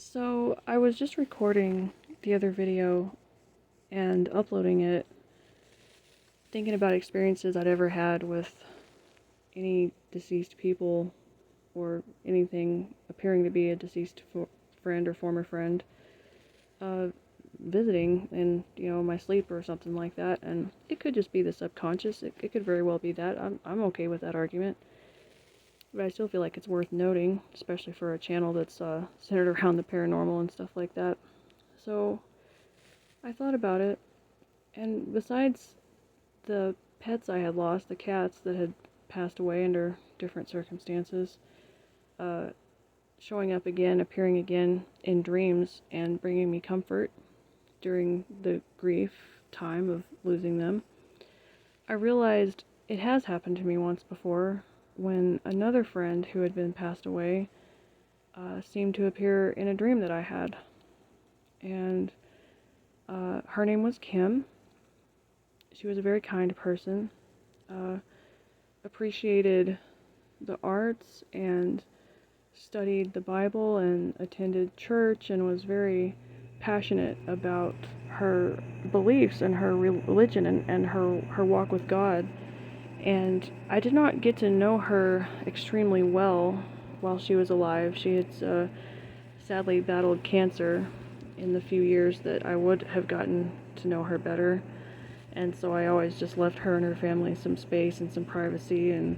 So I was just recording the other video and uploading it, thinking about experiences I'd ever had with any deceased people or anything appearing to be a deceased friend or former friend, uh, visiting in, my sleep or something like that. And it could just be the subconscious. It could very well be that. I'm okay with that argument. But I still feel like it's worth noting, especially for a channel that's centered around the paranormal and stuff like that. So I thought about it, and besides the pets I had lost, the cats that had passed away under different circumstances, uh, showing up again, appearing again in dreams, and bringing me comfort during the grief time of losing them, I realized it has happened to me once before when another friend who had been passed away seemed to appear in a dream that I had. And her name was Kim. She was a very kind person, appreciated the arts and studied the Bible and attended church and was very passionate about her beliefs and her religion and her walk with God. And I did not get to know her extremely well while she was alive. She had sadly battled cancer in the few years that I would have gotten to know her better. And so I always just left her and her family some space and some privacy, and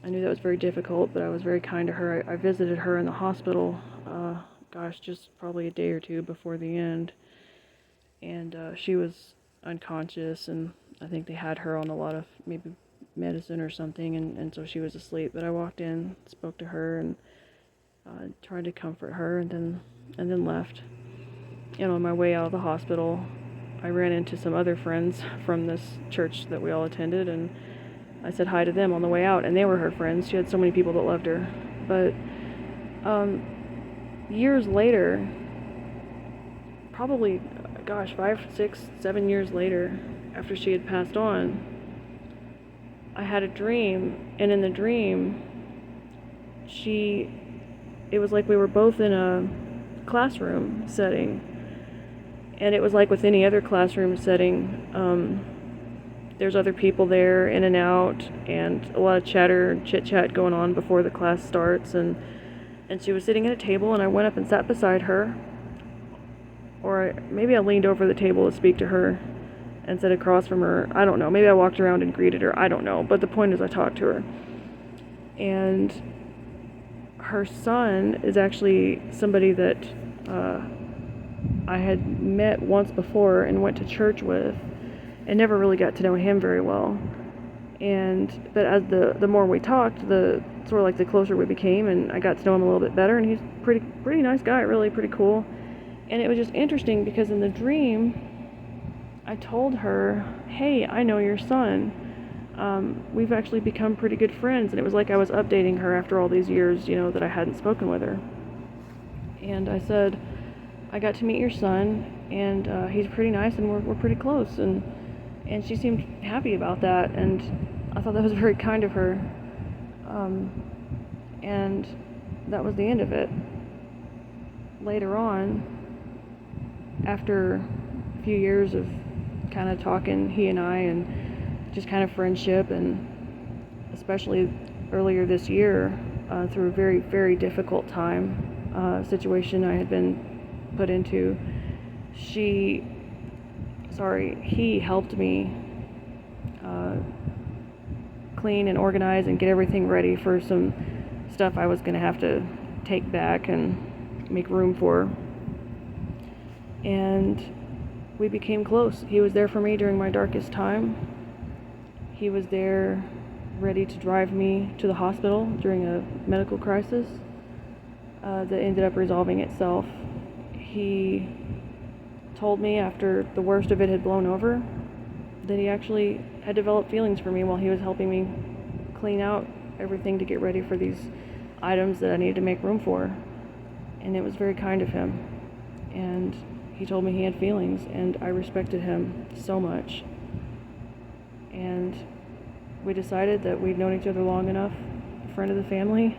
I knew that was very difficult, but I was very kind to her. I visited her in the hospital, just probably a day or two before the end, and she was unconscious, and I think they had her on a lot of maybe medicine or something, and so she was asleep. But I walked in, spoke to her, and tried to comfort her, and then left. And on my way out of the hospital, I ran into some other friends from this church that we all attended, and I said hi to them on the way out, and they were her friends. She had so many people that loved her. But years later, probably, 5, 6, 7 years later, after she had passed on, I had a dream, and in the dream, it was like we were both in a classroom setting. And it was like with any other classroom setting, there's other people there in and out, and a lot of chatter and chit-chat going on before the class starts, and she was sitting at a table, and I went up and sat beside her, or maybe I leaned over the table to speak to her and sat across from her. I don't know, maybe I walked around and greeted her, I don't know, but the point is I talked to her. And her son is actually somebody that I had met once before and went to church with, and never really got to know him very well. But as the more we talked, the sort of like the closer we became, and I got to know him a little bit better, and he's pretty nice guy, really pretty cool. And it was just interesting because in the dream, I told her, "Hey, I know your son. We've actually become pretty good friends." And it was like I was updating her after all these years, that I hadn't spoken with her. And I said, "I got to meet your son, and he's pretty nice, and we're pretty close." And she seemed happy about that, and I thought that was very kind of her. And that was the end of it. Later on, after a few years of kind of talking, he and I, and just kind of friendship, and especially earlier this year, through a very, very difficult situation I had been put into, he helped me clean and organize and get everything ready for some stuff I was going to have to take back and make room for. And we became close. He was there for me during my darkest time. He was there ready to drive me to the hospital during a medical crisis that ended up resolving itself. He told me after the worst of it had blown over that he actually had developed feelings for me while he was helping me clean out everything to get ready for these items that I needed to make room for. And it was very kind of him. And he told me he had feelings, and I respected him so much. And we decided that we'd known each other long enough, a friend of the family,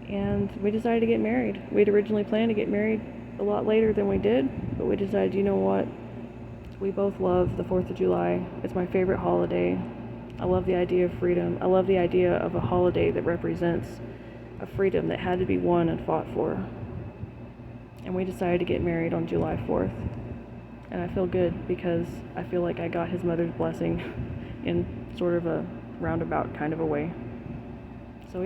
and we decided to get married. We'd originally planned to get married a lot later than we did, but we decided, you know what? We both love the 4th of July. It's my favorite holiday. I love the idea of freedom. I love the idea of a holiday that represents a freedom that had to be won and fought for. And we decided to get married on July 4th. And I feel good because I feel like I got his mother's blessing in sort of a roundabout kind of a way.